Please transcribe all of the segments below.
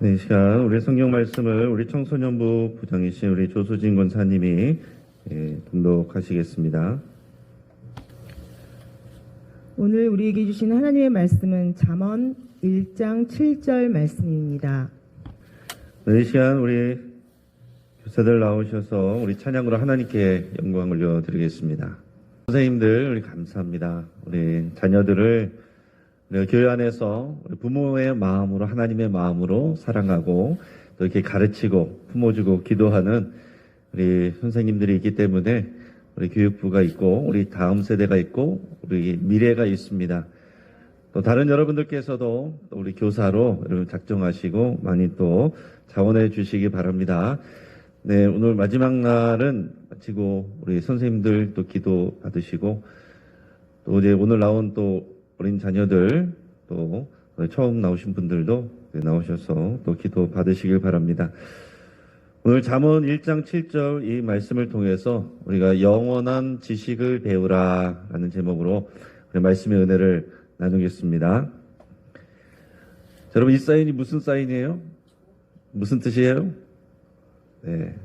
네, 이 시간 우리 성경 말씀을 우리 청소년부 부장이신 우리 조수진 권사님이 봉독하시겠습니다. 오늘 우리에게 주신 하나님의 말씀은 잠언 1장 7절 말씀입니다. 네, 이 시간 우리 교사들 나오셔서 우리 찬양으로 하나님께 영광 올려드리겠습니다. 선생님들 우리 감사합니다. 우리 자녀들을 우리가 교회 안에서 우리 부모의 마음으로 하나님의 마음으로 사랑하고 또 이렇게 가르치고 품어주고 기도하는 우리 선생님들이 있기 때문에 우리 교육부가 있고 우리 다음 세대가 있고 우리 미래가 있습니다. 또 다른 여러분들께서도 또 우리 교사로 여러분 작정하시고 많이 또 자원해 주시기 바랍니다. 네, 오늘 마지막 날은 마치고 우리 선생님들 또 기도 받으시고 또 이제 오늘 나온 또 어린 자녀들 또 처음 나오신 분들도 나오셔서 또 기도 받으시길 바랍니다. 오늘 잠언 1장 7절 이 말씀을 통해서 우리가 영원한 지식을 배우라 라는 제목으로 말씀의 은혜를 나누겠습니다. 자, 여러분 이 사인이 무슨 사인이에요? 무슨 뜻이에요? 네,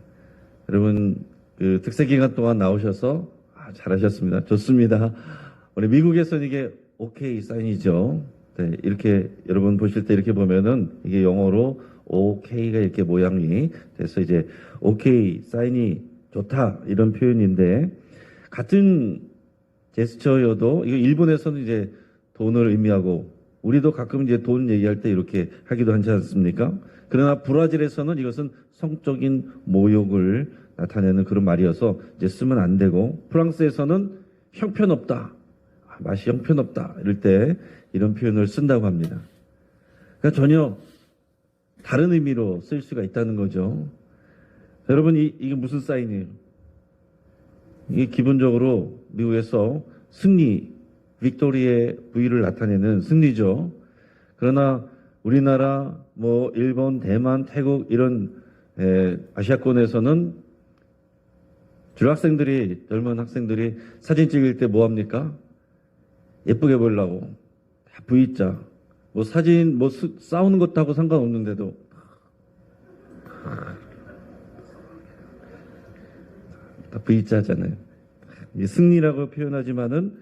여러분 그 특세기간 동안 나오셔서 잘하셨습니다. 좋습니다. 우리 미국에서는 이게 OK 사인이죠. 네, 이렇게 여러분 보실 때 이렇게 보면은 이게 영어로 OK가 이렇게 모양이 돼서 이제 OK 사인이 좋다 이런 표현인데 같은 제스처여도 이거 일본에서는 이제 돈을 의미하고 우리도 가끔 이제 돈 얘기할 때 이렇게 하기도 하지 않습니까? 그러나 브라질에서는 이것은 성적인 모욕을 나타내는 그런 말이어서 이제 쓰면 안 되고 프랑스에서는 형편없다. 맛이 형편없다. 이럴 때 이런 표현을 쓴다고 합니다. 그러니까 전혀 다른 의미로 쓸 수가 있다는 거죠. 여러분 이게 무슨 사인이에요? 이게 기본적으로 미국에서 승리, 빅토리의 부위를 나타내는 승리죠. 그러나 우리나라, 뭐 일본, 대만, 태국 이런 아시아권에서는 중학생들이 젊은 학생들이 사진 찍을 때 뭐 합니까? 예쁘게 보려고 다 V자 뭐 사진 뭐 싸우는 것도 하고 상관없는데도 다 V자잖아요. 승리라고 표현하지만은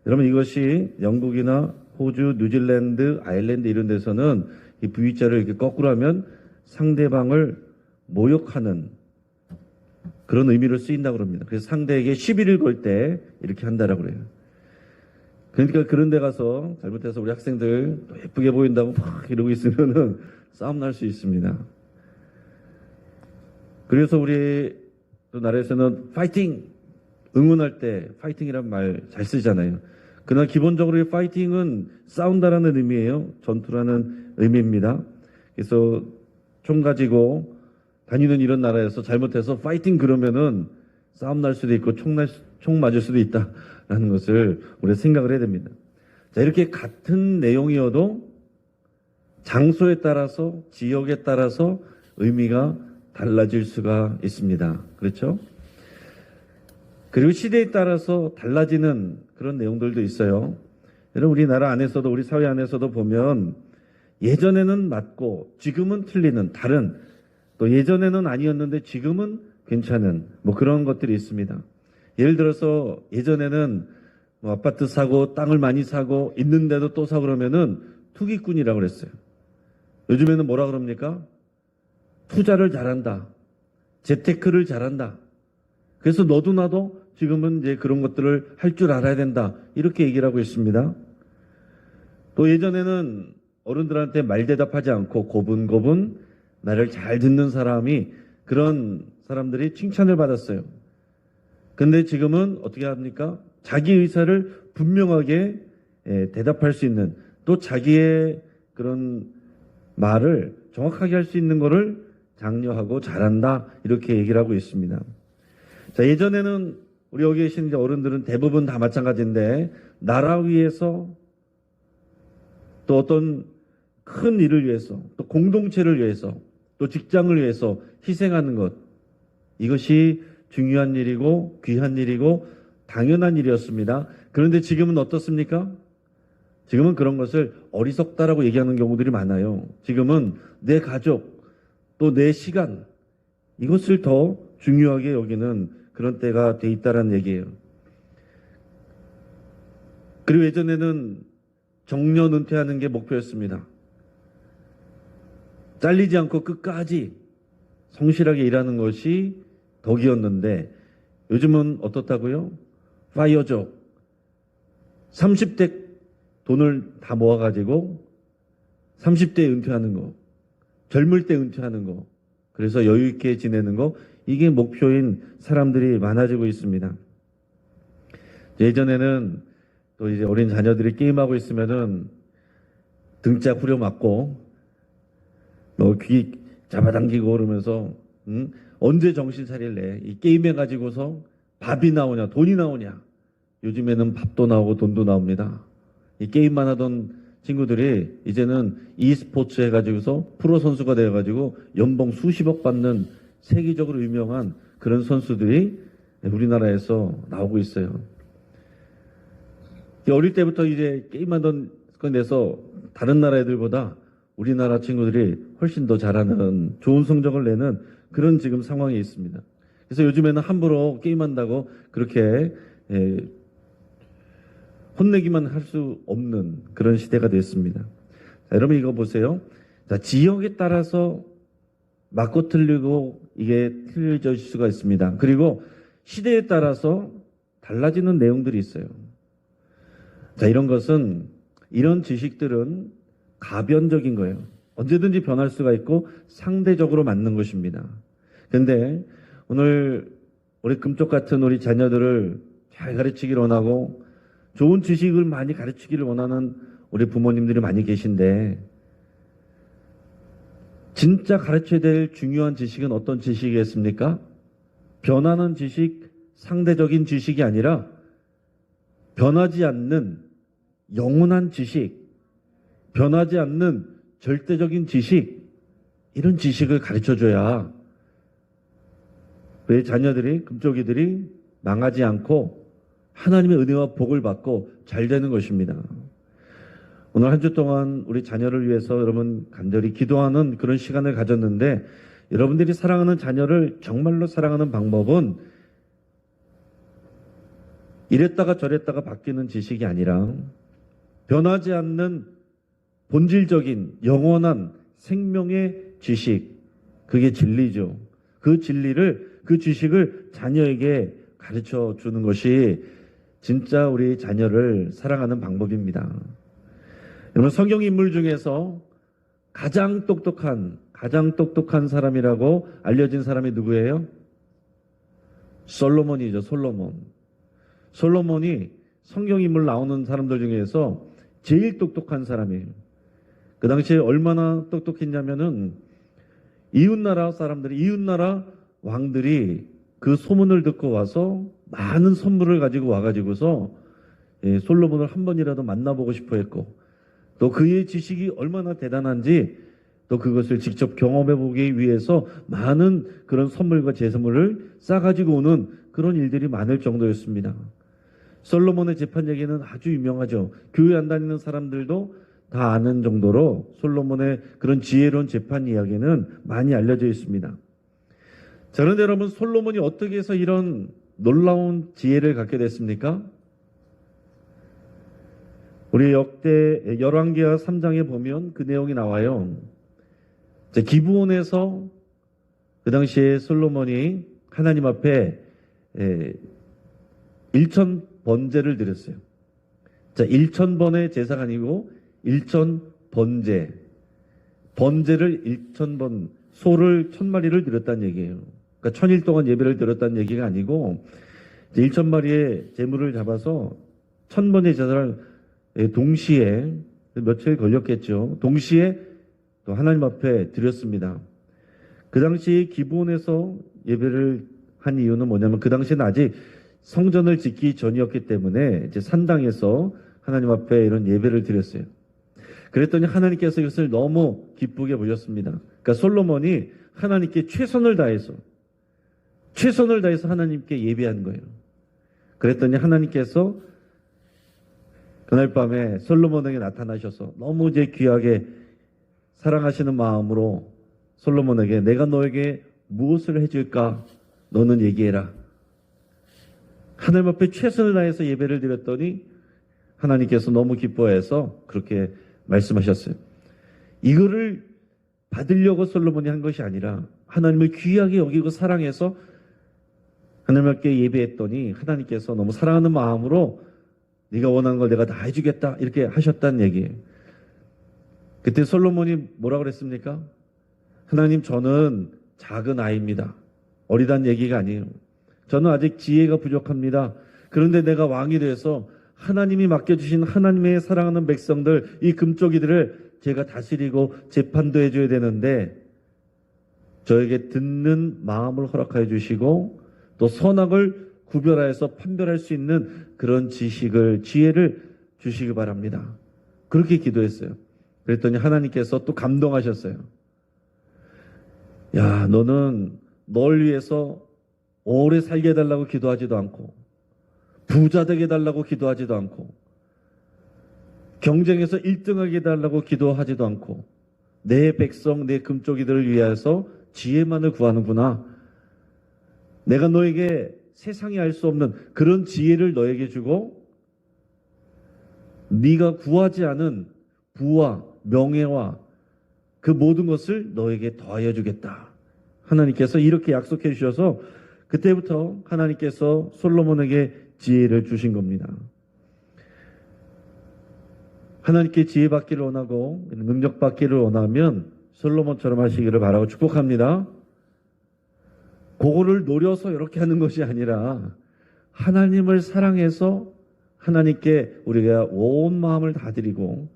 여러분 이것이 영국이나 호주, 뉴질랜드, 아일랜드 이런 데서는 이 V자를 이렇게 거꾸로 하면 상대방을 모욕하는 그런 의미를 쓰인다고 합니다. 그래서 상대에게 시비를 걸 때 이렇게 한다라고 그래요. 그러니까 그런 데 가서 잘못해서 우리 학생들 또 예쁘게 보인다고 막 이러고 있으면은 싸움 날 수 있습니다. 그래서 우리 또 나라에서는 파이팅! 응원할 때 파이팅이란 말 잘 쓰잖아요. 그러나 기본적으로 이 파이팅은 싸운다라는 의미예요. 전투라는 의미입니다. 그래서 총 가지고 다니는 이런 나라에서 잘못해서 파이팅 그러면은 싸움 날 수도 있고 총 맞을 수도 있다라는 것을 우리가 생각을 해야 됩니다. 자, 이렇게 같은 내용이어도 장소에 따라서 지역에 따라서 의미가 달라질 수가 있습니다. 그렇죠? 그리고 시대에 따라서 달라지는 그런 내용들도 있어요. 여러분 우리나라 안에서도 우리 사회 안에서도 보면 예전에는 맞고 지금은 틀리는 다른 또 예전에는 아니었는데 지금은 괜찮은 뭐 그런 것들이 있습니다. 예를 들어서 예전에는 뭐 아파트 사고 땅을 많이 사고 있는데도 또 사고 그러면은 투기꾼이라고 그랬어요. 요즘에는 뭐라 그럽니까? 투자를 잘한다. 재테크를 잘한다. 그래서 너도 나도 지금은 이제 그런 것들을 할 줄 알아야 된다. 이렇게 얘기를 하고 있습니다. 또 예전에는 어른들한테 말대답하지 않고 고분고분 나를 잘 듣는 사람이 그런 사람들이 칭찬을 받았어요. 근데 지금은 어떻게 합니까? 자기 의사를 분명하게 대답할 수 있는 또 자기의 그런 말을 정확하게 할 수 있는 거를 장려하고 잘한다 이렇게 얘기를 하고 있습니다. 자, 예전에는 우리 여기 계신 어른들은 대부분 다 마찬가지인데 나라 위해서 또 어떤 큰 일을 위해서 또 공동체를 위해서 또 직장을 위해서 희생하는 것 이것이 중요한 일이고 귀한 일이고 당연한 일이었습니다. 그런데 지금은 어떻습니까? 지금은 그런 것을 어리석다라고 얘기하는 경우들이 많아요. 지금은 내 가족, 또 내 시간, 이것을 더 중요하게 여기는 그런 때가 돼 있다라는 얘기예요. 그리고 예전에는 정년 은퇴하는 게 목표였습니다. 잘리지 않고 끝까지 성실하게 일하는 것이 덕이었는데 요즘은 어떻다고요? 파이어족. 30대 돈을 다 모아가지고 30대 은퇴하는 거, 젊을 때 은퇴하는 거, 그래서 여유 있게 지내는 거, 이게 목표인 사람들이 많아지고 있습니다. 예전에는 또 이제 어린 자녀들이 게임하고 있으면은 등짝 후려맞고 귀 잡아당기고 그러면서 언제 정신 차릴래? 이 게임해 가지고서 밥이 나오냐, 돈이 나오냐? 요즘에는 밥도 나오고 돈도 나옵니다. 이 게임만 하던 친구들이 이제는 e스포츠 해가지고서 프로 선수가 되어가지고 연봉 수십억 받는 세계적으로 유명한 그런 선수들이 우리나라에서 나오고 있어요. 어릴 때부터 이제 게임하던 거 내서 다른 나라 애들보다 우리나라 친구들이 훨씬 더 잘하는 좋은 성적을 내는 그런 지금 상황에 있습니다. 그래서 요즘에는 함부로 게임한다고 그렇게 혼내기만 할 수 없는 그런 시대가 됐습니다. 자, 여러분 이거 보세요. 자, 지역에 따라서 맞고 틀리고 이게 틀려질 수가 있습니다. 그리고 시대에 따라서 달라지는 내용들이 있어요. 자, 이런 것은, 이런 지식들은 가변적인 거예요. 언제든지 변할 수가 있고 상대적으로 맞는 것입니다. 그런데 오늘 우리 금쪽 같은 우리 자녀들을 잘 가르치기를 원하고 좋은 지식을 많이 가르치기를 원하는 우리 부모님들이 많이 계신데, 진짜 가르쳐야 될 중요한 지식은 어떤 지식이겠습니까? 변하는 지식, 상대적인 지식이 아니라 변하지 않는 영원한 지식, 변하지 않는 절대적인 지식, 이런 지식을 가르쳐줘야 우리 자녀들이, 금쪽이들이 망하지 않고 하나님의 은혜와 복을 받고 잘 되는 것입니다. 오늘 한 주 동안 우리 자녀를 위해서 여러분 간절히 기도하는 그런 시간을 가졌는데, 여러분들이 사랑하는 자녀를 정말로 사랑하는 방법은 이랬다가 저랬다가 바뀌는 지식이 아니라 변하지 않는 본질적인 영원한 생명의 지식, 그게 진리죠. 그 진리를, 그 지식을 자녀에게 가르쳐 주는 것이 진짜 우리 자녀를 사랑하는 방법입니다. 여러분, 성경 인물 중에서 가장 똑똑한 사람이라고 알려진 사람이 누구예요? 솔로몬이죠. 솔로몬이 성경 인물 나오는 사람들 중에서 제일 똑똑한 사람이에요. 그 당시에 얼마나 똑똑했냐면은 이웃나라 왕들이 그 소문을 듣고 와서 많은 선물을 가지고 와가지고서 솔로몬을 한 번이라도 만나보고 싶어 했고, 또 그의 지식이 얼마나 대단한지 또 그것을 직접 경험해보기 위해서 많은 그런 선물과 제선물을 싸가지고 오는 그런 일들이 많을 정도였습니다. 솔로몬의 재판 얘기는 아주 유명하죠. 교회 안 다니는 사람들도 다 아는 정도로 솔로몬의 그런 지혜로운 재판 이야기는 많이 알려져 있습니다. 자, 그런데 여러분, 솔로몬이 어떻게 해서 이런 놀라운 지혜를 갖게 됐습니까? 우리 역대 열왕기하 3장에 보면 그 내용이 나와요. 자, 기브온에서 그 당시에 솔로몬이 하나님 앞에 1000번제를 드렸어요. 자, 1000번의 제사가 아니고 1000번제. 번제를 1000번, 소를 1000마리를 드렸다는 얘기예요. 그러니까 1000일 동안 예배를 드렸다는 얘기가 아니고 1000마리의 제물을 잡아서 1000번의 제사를 동시에, 며칠 걸렸겠죠. 동시에 또 하나님 앞에 드렸습니다. 그 당시 기브온에서 예배를 한 이유는 뭐냐면, 그 당시에는 아직 성전을 짓기 전이었기 때문에 이제 산당에서 하나님 앞에 이런 예배를 드렸어요. 그랬더니 하나님께서 이것을 너무 기쁘게 보셨습니다. 그러니까 솔로몬이 하나님께 최선을 다해서 하나님께 예배한 거예요. 그랬더니 하나님께서 그날 밤에 솔로몬에게 나타나셔서 너무 이제 귀하게 사랑하시는 마음으로 솔로몬에게 내가 너에게 무엇을 해줄까? 너는 얘기해라. 하나님 앞에 최선을 다해서 예배를 드렸더니 하나님께서 너무 기뻐해서 그렇게 말씀하셨어요. 이거를 받으려고 솔로몬이 한 것이 아니라 하나님을 귀하게 여기고 사랑해서 하나님께 예배했더니 하나님께서 너무 사랑하는 마음으로 네가 원하는 걸 내가 다 해주겠다 이렇게 하셨다는 얘기예요. 그때 솔로몬이 뭐라 그랬습니까? 하나님, 저는 작은 아이입니다. 어리단 얘기가 아니에요. 저는 아직 지혜가 부족합니다. 그런데 내가 왕이 돼서 하나님이 맡겨주신 하나님의 사랑하는 백성들, 이 금쪽이들을 제가 다스리고 재판도 해줘야 되는데 저에게 듣는 마음을 허락하여 주시고 또 선악을 구별하여서 판별할 수 있는 그런 지식을, 지혜를 주시기 바랍니다. 그렇게 기도했어요. 그랬더니 하나님께서 또 감동하셨어요. 야, 너는 널 위해서 오래 살게 해달라고 기도하지도 않고 부자 되게 해달라고 기도하지도 않고 경쟁에서 1등하게 해달라고 기도하지도 않고 내 백성, 내 금쪽이들을 위해서 지혜만을 구하는구나. 내가 너에게 세상이 알 수 없는 그런 지혜를 너에게 주고 네가 구하지 않은 부와 명예와 그 모든 것을 너에게 더하여 주겠다. 하나님께서 이렇게 약속해 주셔서 그때부터 하나님께서 솔로몬에게 지혜를 주신 겁니다. 하나님께 지혜 받기를 원하고 능력 받기를 원하면 솔로몬처럼 하시기를 바라고 축복합니다. 그거를 노려서 이렇게 하는 것이 아니라 하나님을 사랑해서 하나님께 우리가 온 마음을 다 드리고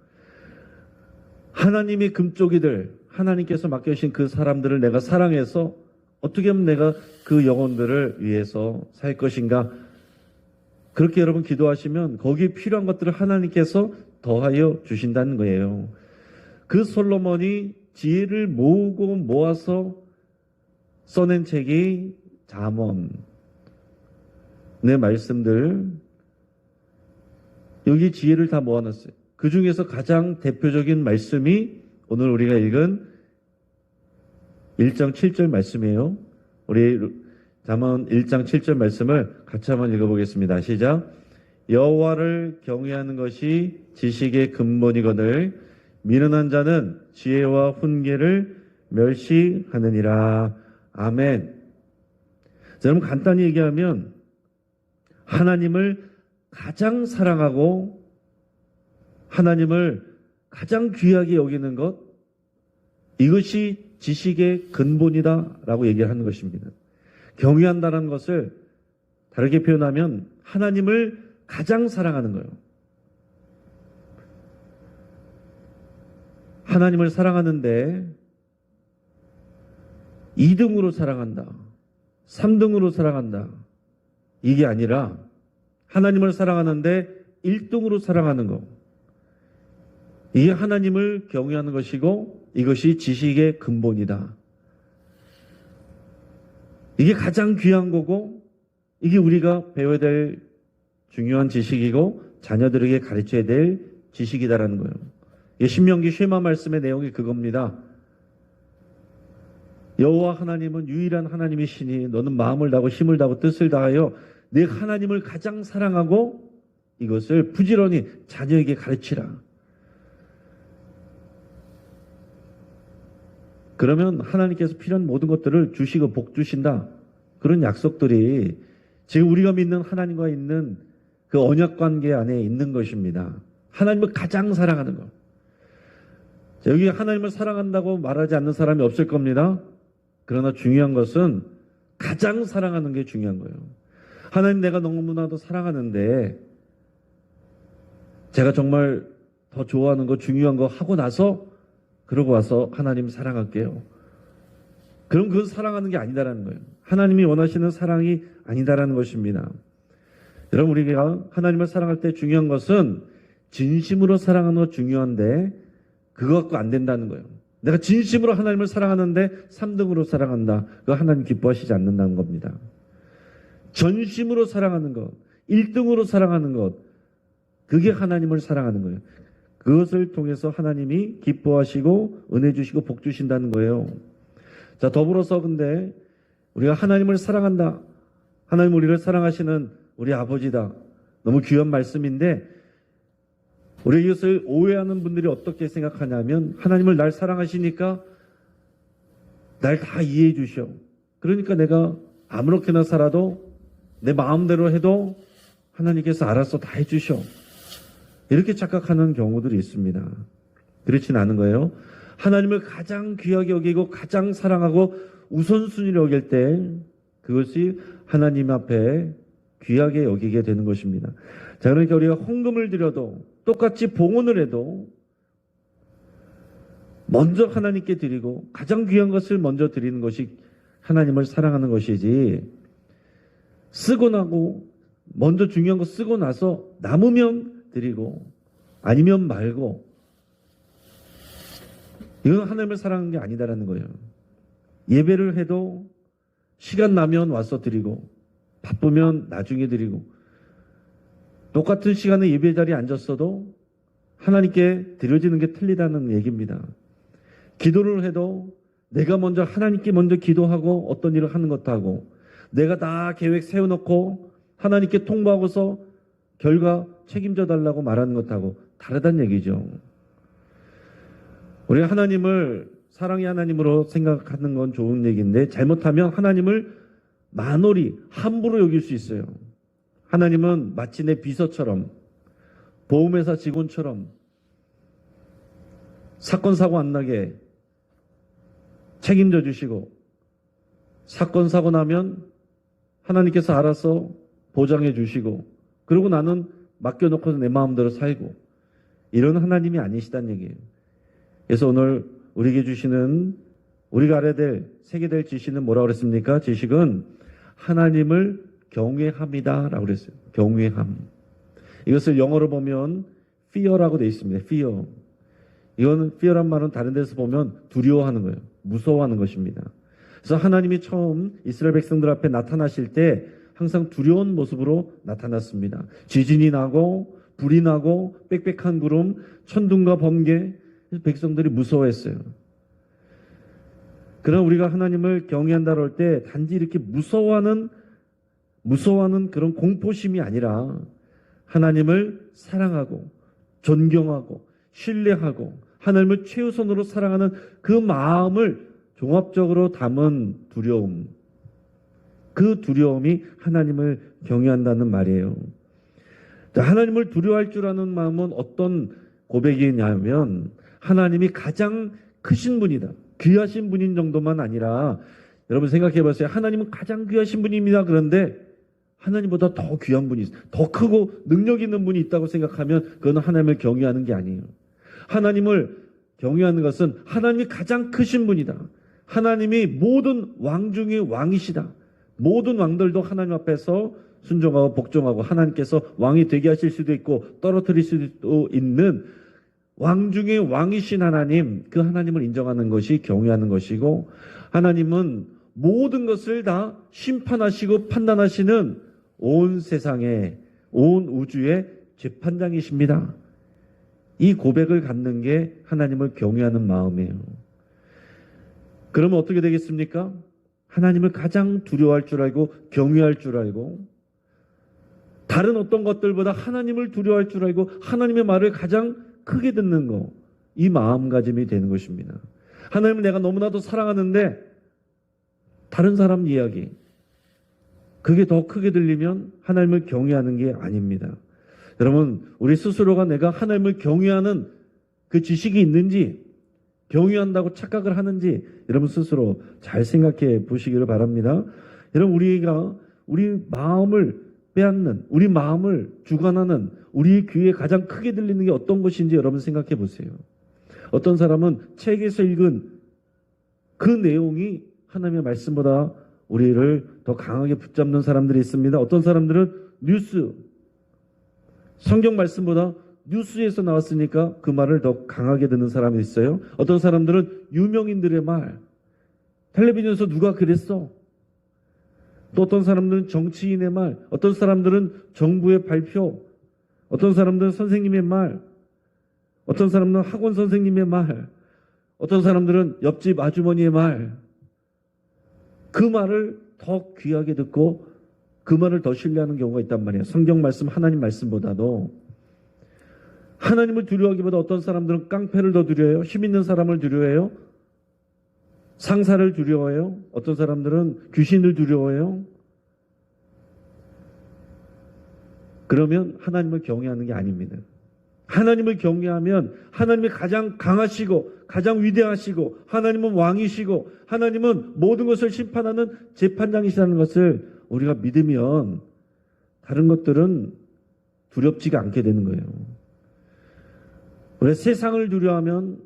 하나님의 금쪽이들, 하나님께서 맡겨주신 그 사람들을 내가 사랑해서 어떻게 하면 내가 그 영혼들을 위해서 살 것인가. 그렇게 여러분 기도하시면 거기에 필요한 것들을 하나님께서 더하여 주신다는 거예요. 그 솔로몬이 지혜를 모으고 모아서 써낸 책이 잠언. 내 말씀들 여기 지혜를 다 모아놨어요. 그 중에서 가장 대표적인 말씀이 오늘 우리가 읽은 1장 7절 말씀이에요. 우리 잠언 1장 7절 말씀을 같이 한번 읽어보겠습니다. 시작. 여호와를 경외하는 것이 지식의 근본이거늘 미련한 자는 지혜와 훈계를 멸시하느니라. 아멘. 자, 여러분 간단히 얘기하면 하나님을 가장 사랑하고 하나님을 가장 귀하게 여기는 것, 이것이 지식의 근본이다라고 얘기를 하는 것입니다. 경외한다는 것을 다르게 표현하면 하나님을 가장 사랑하는 거예요. 하나님을 사랑하는데 2등으로 사랑한다, 3등으로 사랑한다, 이게 아니라 하나님을 사랑하는데 1등으로 사랑하는 거, 이게 하나님을 경외하는 것이고 이것이 지식의 근본이다. 이게 가장 귀한 거고 이게 우리가 배워야 될 중요한 지식이고 자녀들에게 가르쳐야 될 지식이다라는 거예요. 이 신명기 쉐마 말씀의 내용이 그겁니다. 여호와 하나님은 유일한 하나님이시니 너는 마음을 다하고 힘을 다하고 뜻을 다하여 내 하나님을 가장 사랑하고 이것을 부지런히 자녀에게 가르치라. 그러면 하나님께서 필요한 모든 것들을 주시고 복 주신다. 그런 약속들이 지금 우리가 믿는 하나님과 있는 그 언약 관계 안에 있는 것입니다. 하나님을 가장 사랑하는 것. 여기 하나님을 사랑한다고 말하지 않는 사람이 없을 겁니다. 그러나 중요한 것은 가장 사랑하는 게 중요한 거예요. 하나님 내가 너무나도 사랑하는데 제가 정말 더 좋아하는 거 중요한 거 하고 나서 그러고 와서 하나님 사랑할게요. 그럼 그건 사랑하는 게 아니다라는 거예요. 하나님이 원하시는 사랑이 아니다라는 것입니다. 여러분 우리가 하나님을 사랑할 때 중요한 것은 진심으로 사랑하는 거 중요한데 그거 갖고 안 된다는 거예요. 내가 진심으로 하나님을 사랑하는데 3등으로 사랑한다. 그거 하나님 기뻐하시지 않는다는 겁니다. 전심으로 사랑하는 것, 1등으로 사랑하는 것, 그게 하나님을 사랑하는 거예요. 그것을 통해서 하나님이 기뻐하시고 은혜 주시고 복 주신다는 거예요. 자, 더불어서 근데 우리가 하나님을 사랑한다. 하나님 우리를 사랑하시는 우리 아버지다. 너무 귀한 말씀인데 우리 이것을 오해하는 분들이 어떻게 생각하냐면 하나님을 날 사랑하시니까 날 다 이해해 주셔. 그러니까 내가 아무렇게나 살아도 내 마음대로 해도 하나님께서 알아서 다 해주셔. 이렇게 착각하는 경우들이 있습니다. 그렇진 않은 거예요. 하나님을 가장 귀하게 여기고 가장 사랑하고 우선순위를 여길 때 그것이 하나님 앞에 귀하게 여기게 되는 것입니다. 자, 그러니까 우리가 헌금을 드려도 똑같이 봉헌을 해도 먼저 하나님께 드리고 가장 귀한 것을 먼저 드리는 것이 하나님을 사랑하는 것이지, 쓰고 나고 먼저 중요한 거 쓰고 나서 남으면 드리고 아니면 말고, 이건 하나님을 사랑하는 게 아니다라는 거예요. 예배를 해도 시간 나면 와서 드리고 바쁘면 나중에 드리고, 똑같은 시간에 예배 자리에 앉았어도 하나님께 드려지는 게 틀리다는 얘기입니다. 기도를 해도 내가 먼저 하나님께 먼저 기도하고 어떤 일을 하는 것도 하고, 내가 다 계획 세워놓고 하나님께 통보하고서 결과 책임져 달라고 말하는 것하고 다르다는 얘기죠. 우리가 하나님을 사랑의 하나님으로 생각하는 건 좋은 얘기인데, 잘못하면 하나님을 만홀히 함부로 여길 수 있어요. 하나님은 마치 내 비서처럼, 보험회사 직원처럼 사건 사고 안 나게 책임져 주시고, 사건 사고 나면 하나님께서 알아서 보장해 주시고, 그리고 나는 맡겨놓고서 내 마음대로 살고, 이런 하나님이 아니시다는 얘기예요. 그래서 오늘 우리에게 주시는, 우리가 알아야 될, 새겨야 될 지식은 뭐라고 그랬습니까? 지식은 하나님을 경외함이다 라고 그랬어요. 경외함. 이것을 영어로 보면 fear라고 되어 있습니다. fear. 이거는 fear란 말은 다른 데서 보면 두려워하는 거예요. 무서워하는 것입니다. 그래서 하나님이 처음 이스라엘 백성들 앞에 나타나실 때 항상 두려운 모습으로 나타났습니다. 지진이 나고 불이 나고 빽빽한 구름, 천둥과 번개, 백성들이 무서워했어요. 그러나 우리가 하나님을 경외한다고 할 때 단지 이렇게 무서워하는 그런 공포심이 아니라 하나님을 사랑하고 존경하고 신뢰하고 하나님을 최우선으로 사랑하는 그 마음을 종합적으로 담은 두려움, 그 두려움이 하나님을 경외한다는 말이에요. 하나님을 두려워할 줄 아는 마음은 어떤 고백이냐면, 하나님이 가장 크신 분이다, 귀하신 분인 정도만 아니라, 여러분 생각해 보세요. 하나님은 가장 귀하신 분입니다. 그런데 하나님보다 더 귀한 분이 있어요. 더 크고 능력 있는 분이 있다고 생각하면 그건 하나님을 경외하는 게 아니에요. 하나님을 경외하는 것은 하나님이 가장 크신 분이다, 하나님이 모든 왕 중의 왕이시다, 모든 왕들도 하나님 앞에서 순종하고 복종하고 하나님께서 왕이 되게 하실 수도 있고 떨어뜨릴 수도 있는 왕 중의 왕이신 하나님, 그 하나님을 인정하는 것이 경외하는 것이고, 하나님은 모든 것을 다 심판하시고 판단하시는 온 세상의, 온 우주의 재판장이십니다. 이 고백을 갖는 게 하나님을 경외하는 마음이에요. 그러면 어떻게 되겠습니까? 하나님을 가장 두려워할 줄 알고 경외할 줄 알고, 다른 어떤 것들보다 하나님을 두려워할 줄 알고 하나님의 말을 가장 크게 듣는 거, 이 마음가짐이 되는 것입니다. 하나님을 내가 너무나도 사랑하는데 다른 사람 이야기, 그게 더 크게 들리면 하나님을 경외하는 게 아닙니다. 여러분, 우리 스스로가 내가 하나님을 경외하는 그 지식이 있는지, 경외한다고 착각을 하는지 여러분 스스로 잘 생각해 보시기를 바랍니다. 여러분, 우리가 우리 마음을 빼앗는, 우리 마음을 주관하는, 우리 귀에 가장 크게 들리는 게 어떤 것인지 여러분 생각해 보세요. 어떤 사람은 책에서 읽은 그 내용이 하나님의 말씀보다 우리를 더 강하게 붙잡는 사람들이 있습니다. 어떤 사람들은 뉴스, 성경 말씀보다 뉴스에서 나왔으니까 그 말을 더 강하게 듣는 사람이 있어요. 어떤 사람들은 유명인들의 말, 텔레비전에서 누가 그랬어. 또 어떤 사람들은 정치인의 말, 어떤 사람들은 정부의 발표, 어떤 사람들은 선생님의 말, 어떤 사람들은 학원 선생님의 말, 어떤 사람들은 옆집 아주머니의 말, 그 말을 더 귀하게 듣고 그 말을 더 신뢰하는 경우가 있단 말이에요. 성경 말씀, 하나님 말씀보다도. 하나님을 두려워하기보다 어떤 사람들은 깡패를 더 두려워해요. 힘 있는 사람을 두려워해요. 상사를 두려워해요. 어떤 사람들은 귀신을 두려워해요. 그러면 하나님을 경외하는 게 아닙니다. 하나님을 경외하면 하나님이 가장 강하시고 가장 위대하시고 하나님은 왕이시고 하나님은 모든 것을 심판하는 재판장이시라는 것을 우리가 믿으면 다른 것들은 두렵지가 않게 되는 거예요. 우리가 세상을 두려워하면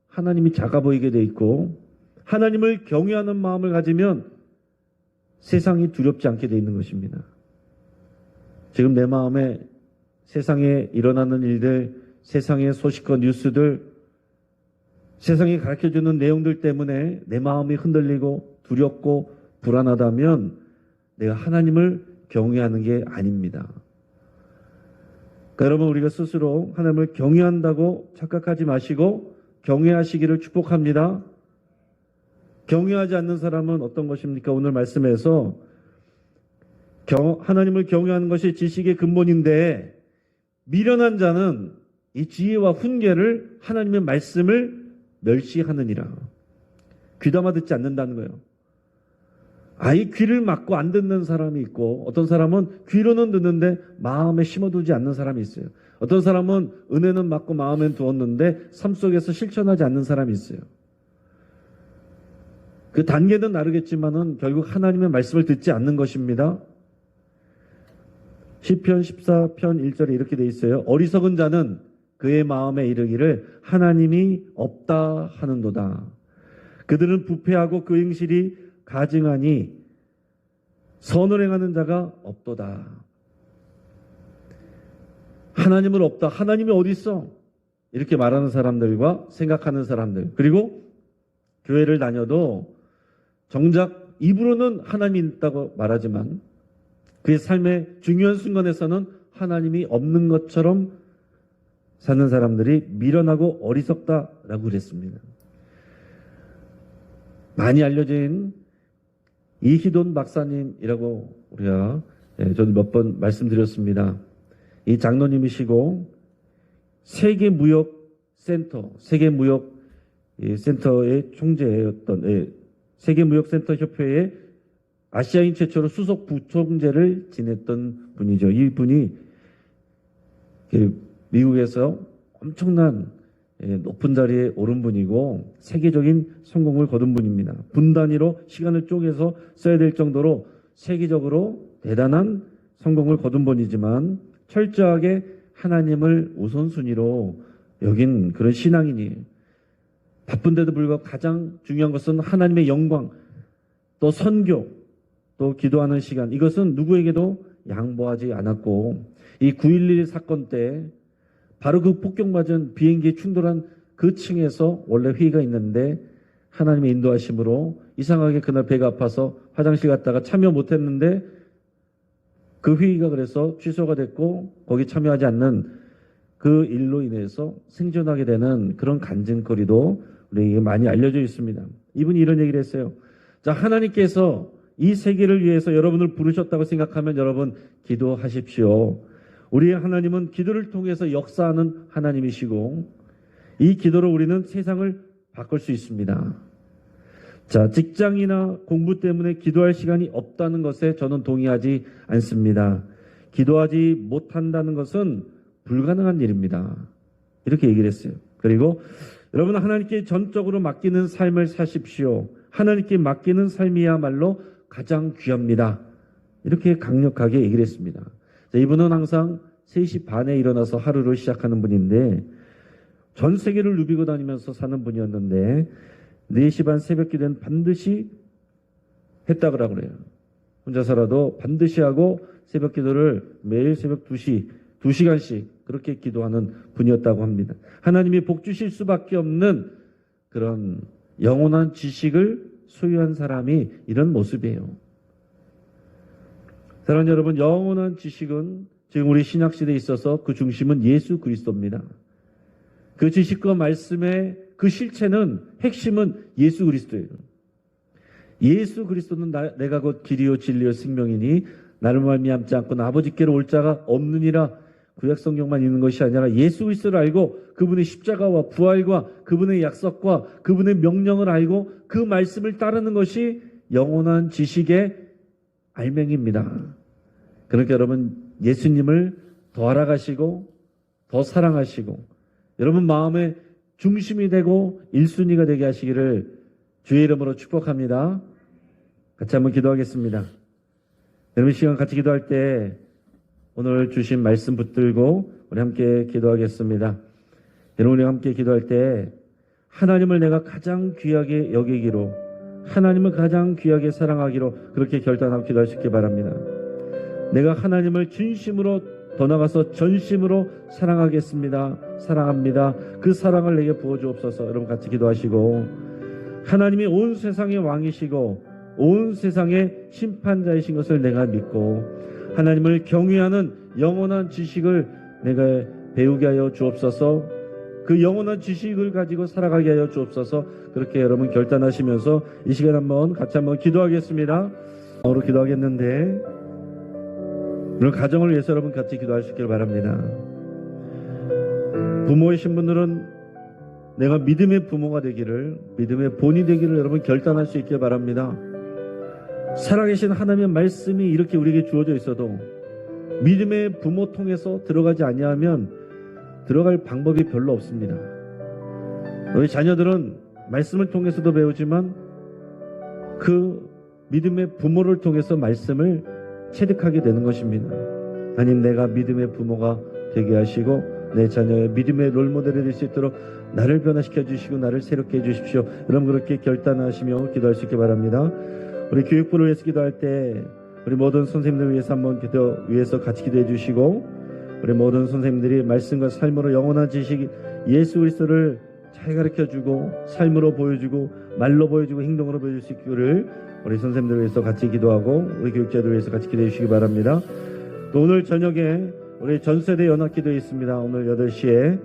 하나님이 작아 보이게 돼 있고 하나님을 경외하는 마음을 가지면 세상이 두렵지 않게 돼 있는 것입니다. 지금 내 마음에 세상에 일어나는 일들, 세상의 소식과 뉴스들, 세상이 가르쳐주는 내용들 때문에 내 마음이 흔들리고 두렵고 불안하다면 내가 하나님을 경외하는 게 아닙니다. 그러니까 여러분, 우리가 스스로 하나님을 경외한다고 착각하지 마시고 경외하시기를 축복합니다. 경외하지 않는 사람은 어떤 것입니까? 오늘 말씀에서 하나님을 경외하는 것이 지식의 근본인데 미련한 자는 이 지혜와 훈계를 하나님의 말씀을 멸시하느니라. 귀담아 듣지 않는다는 거예요. 아예 귀를 막고 안 듣는 사람이 있고 어떤 사람은 귀로는 듣는데 마음에 심어두지 않는 사람이 있어요. 어떤 사람은 은혜는 받고 마음엔 두었는데 삶 속에서 실천하지 않는 사람이 있어요. 그 단계는 다르겠지만은 결국 하나님의 말씀을 듣지 않는 것입니다. 시편 14편 1절에 이렇게 돼 있어요. 어리석은 자는 그의 마음에 이르기를 하나님이 없다 하는도다. 그들은 부패하고 그 행실이 가증하니 선을 행하는 자가 없도다. 하나님은 없다. 하나님이 어디 있어? 이렇게 말하는 사람들과 생각하는 사람들. 그리고 교회를 다녀도 정작 입으로는 하나님이 있다고 말하지만 그의 삶의 중요한 순간에서는 하나님이 없는 것처럼 사는 사람들이 미련하고 어리석다라고 그랬습니다. 많이 알려진 이희돈 박사님이라고 우리가 저도 몇 번 말씀드렸습니다. 이 장로님이시고 세계무역센터의 총재였던 세계무역센터 협회의 아시아인 최초로 수석 부총재를 지냈던 분이죠. 이분이 미국에서 엄청난 높은 자리에 오른 분이고 세계적인 성공을 거둔 분입니다. 분 단위로 시간을 쪼개서 써야 될 정도로 세계적으로 대단한 성공을 거둔 분이지만 철저하게 하나님을 우선순위로 여긴 그런 신앙인이에요. 바쁜데도 불구하고 가장 중요한 것은 하나님의 영광, 또 선교, 또 기도하는 시간, 이것은 누구에게도 양보하지 않았고 이 9.11 사건 때 바로 그 폭격맞은 비행기에 충돌한 그 층에서 원래 회의가 있는데 하나님의 인도하심으로 이상하게 그날 배가 아파서 화장실 갔다가 참여 못했는데 그 회의가 그래서 취소가 됐고 거기 참여하지 않는 그 일로 인해서 생존하게 되는 그런 간증거리도 우리에게 많이 알려져 있습니다. 이분이 이런 얘기를 했어요. 자, 하나님께서 이 세계를 위해서 여러분을 부르셨다고 생각하면 여러분 기도하십시오. 우리의 하나님은 기도를 통해서 역사하는 하나님이시고 이 기도로 우리는 세상을 바꿀 수 있습니다. 자, 직장이나 공부 때문에 기도할 시간이 없다는 것에 저는 동의하지 않습니다. 기도하지 못한다는 것은 불가능한 일입니다. 이렇게 얘기를 했어요. 그리고 여러분 하나님께 전적으로 맡기는 삶을 사십시오. 하나님께 맡기는 삶이야말로 가장 귀합니다. 이렇게 강력하게 얘기를 했습니다. 자, 이분은 항상 3시 반에 일어나서 하루를 시작하는 분인데 전 세계를 누비고 다니면서 사는 분이었는데 4시 반 새벽 기도는 반드시 했다고 그래요. 혼자서라도 반드시 하고 새벽 기도를 매일 새벽 2시간씩 그렇게 기도하는 분이었다고 합니다. 하나님이 복 주실 수밖에 없는 그런 영원한 지식을 소유한 사람이 이런 모습이에요. 사랑하는 여러분, 영원한 지식은 지금 우리 신약시대에 있어서 그 중심은 예수 그리스도입니다. 그 지식과 말씀의 그 실체는 핵심은 예수 그리스도예요. 예수 그리스도는 내가 곧 길이요 진리요 생명이니 나를 말미암지 않고 아버지께로 올 자가 없느니라. 구약 성경만 있는 것이 아니라 예수 그리스도를 알고 그분의 십자가와 부활과 그분의 약속과 그분의 명령을 알고 그 말씀을 따르는 것이 영원한 지식의 알맹이입니다. 그러니까 여러분 예수님을 더 알아가시고 더 사랑하시고 여러분 마음의 중심이 되고 1순위가 되게 하시기를 주의 이름으로 축복합니다. 같이 한번 기도하겠습니다. 여러분 시간 같이 기도할 때 오늘 주신 말씀 붙들고 우리 함께 기도하겠습니다. 여러분 우리 함께 기도할 때 하나님을 내가 가장 귀하게 여기기로 하나님을 가장 귀하게 사랑하기로 그렇게 결단하고 기도할 수 있기 바랍니다. 내가 하나님을 진심으로 더 나가서 전심으로 사랑하겠습니다. 사랑합니다. 그 사랑을 내게 부어주옵소서. 여러분 같이 기도하시고 하나님이 온 세상의 왕이시고 온 세상의 심판자이신 것을 내가 믿고 하나님을 경외하는 영원한 지식을 내가 배우게 하여 주옵소서. 그 영원한 지식을 가지고 살아가게 하여 주옵소서. 그렇게 여러분 결단하시면서 이 시간 같이 한번 기도하겠습니다. 마음으로 기도하겠는데 오늘 가정을 위해서 여러분 같이 기도할 수 있길 바랍니다. 부모이신 분들은 내가 믿음의 부모가 되기를 믿음의 본이 되기를 여러분 결단할 수 있길 바랍니다. 살아계신 하나님의 말씀이 이렇게 우리에게 주어져 있어도 믿음의 부모 통해서 들어가지 아니하면 들어갈 방법이 별로 없습니다. 우리 자녀들은 말씀을 통해서도 배우지만 그 믿음의 부모를 통해서 말씀을 체득하게 되는 것입니다. 하나님 내가 믿음의 부모가 되게 하시고 내 자녀의 믿음의 롤모델이 될 수 있도록 나를 변화시켜 주시고 나를 새롭게 해주십시오. 여러분 그렇게 결단하시며 기도할 수 있기 바랍니다. 우리 교육부를 위해서 기도할 때 우리 모든 선생님들 위해서 한번 위해서 같이 기도해 주시고 우리 모든 선생님들이 말씀과 삶으로 영원한 지식 예수 그리스도를 잘 가르쳐주고 삶으로 보여주고 말로 보여주고 행동으로 보여줄 수 있기를 우리 선생님들 위해서 같이 기도하고 우리 교육자들 위해서 같이 기도해 주시기 바랍니다. 또 오늘 저녁에 우리 전세대 연합기도에 있습니다. 오늘 8시에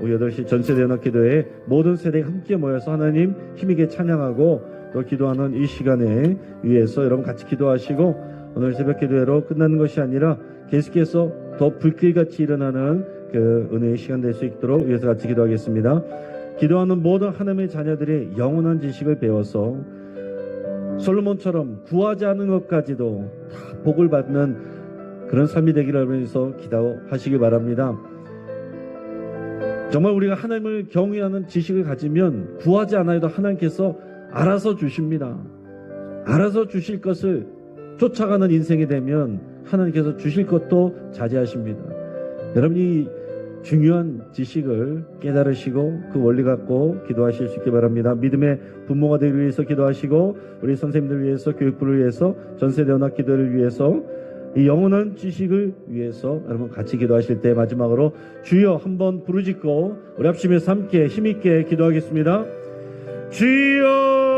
오후 8시 전세대 연합기도에 모든 세대가 함께 모여서 하나님 힘있게 찬양하고 또 기도하는 이 시간에 위해서 여러분 같이 기도하시고 오늘 새벽 기도회로 끝나는 것이 아니라 계속해서 더 불길같이 일어나는 그 은혜의 시간 될 수 있도록 위해서 같이 기도하겠습니다. 기도하는 모든 하나님의 자녀들이 영원한 지식을 배워서 솔로몬처럼 구하지 않은 것까지도 다 복을 받는 그런 삶이 되기를 위해서 기도하시기 바랍니다. 정말 우리가 하나님을 경외하는 지식을 가지면 구하지 않아도 하나님께서 알아서 주십니다. 알아서 주실 것을 쫓아가는 인생이 되면 하나님께서 주실 것도 자제하십니다. 여러분이 중요한 지식을 깨달으시고 그 원리 갖고 기도하실 수 있기 바랍니다. 믿음의 부모가 되기 위해서 기도하시고 우리 선생님들 위해서 교육부를 위해서 전세대 연합 기도를 위해서 이 영원한 지식을 위해서 여러분 같이 기도하실 때 마지막으로 주여 한번 부르짖고 우리 합심해서 함께 힘있게 기도하겠습니다. 주여